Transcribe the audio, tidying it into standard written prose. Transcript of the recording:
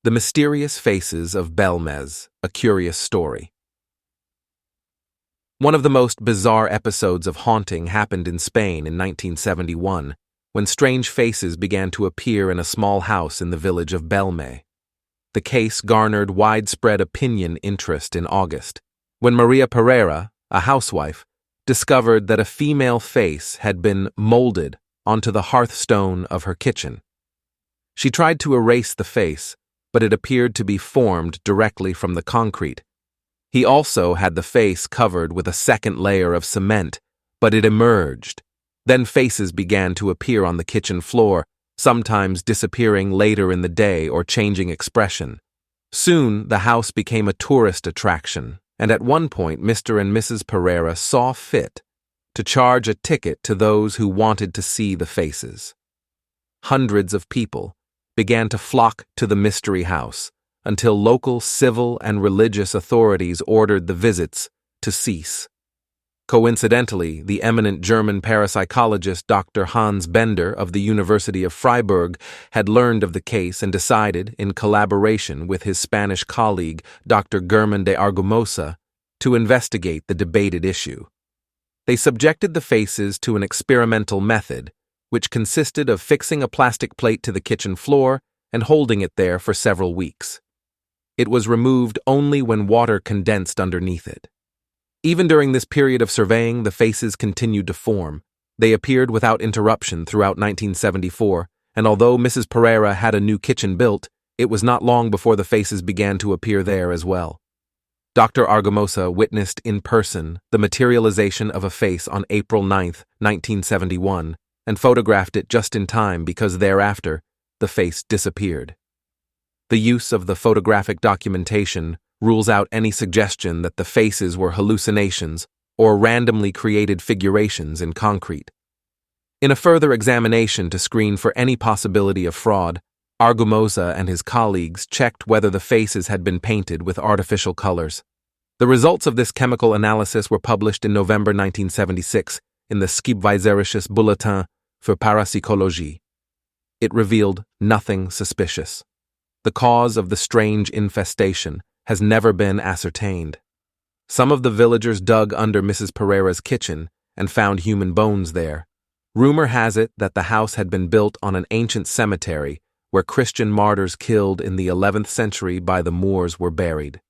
The Mysterious Faces of Bélmez, A Curious Story. One of the most bizarre episodes of haunting happened in Spain in 1971, when strange faces began to appear in a small house in the village of Bélmez. The case garnered widespread opinion interest in August, when Maria Pereira, a housewife, discovered that a female face had been molded onto the hearthstone of her kitchen. She tried to erase the face, but it appeared to be formed directly from the concrete. He also had the face covered with a second layer of cement, but it emerged. Then faces began to appear on the kitchen floor, sometimes disappearing later in the day or changing expression. Soon, the house became a tourist attraction, and at one point Mr. and Mrs. Pereira saw fit to charge a ticket to those who wanted to see the faces. Hundreds of people began to flock to the mystery house until local civil and religious authorities ordered the visits to cease. Coincidentally, the eminent German parapsychologist Dr. Hans Bender of the University of Freiburg had learned of the case and decided, in collaboration with his Spanish colleague Dr. Germán de Argumosa, to investigate the debated issue. They subjected the faces to an experimental method, which consisted of fixing a plastic plate to the kitchen floor and holding it there for several weeks. It was removed only when water condensed underneath it. Even during this period of surveying, the faces continued to form. They appeared without interruption throughout 1974, and although Mrs. Pereira had a new kitchen built, it was not long before the faces began to appear there as well. Dr. Argumosa witnessed in person the materialization of a face on April 9, 1971, and photographed it just in time because thereafter, the face disappeared. The use of the photographic documentation rules out any suggestion that the faces were hallucinations or randomly created figurations in concrete. In a further examination to screen for any possibility of fraud, Argumosa and his colleagues checked whether the faces had been painted with artificial colors. The results of this chemical analysis were published in November 1976 in the Schriftweiserisches Bulletin für Parapsychologie. It revealed nothing suspicious. The cause of the strange infestation has never been ascertained. Some of the villagers dug under Mrs. Pereira's kitchen and found human bones there. Rumor has it that the house had been built on an ancient cemetery where Christian martyrs killed in the 11th century by the Moors were buried.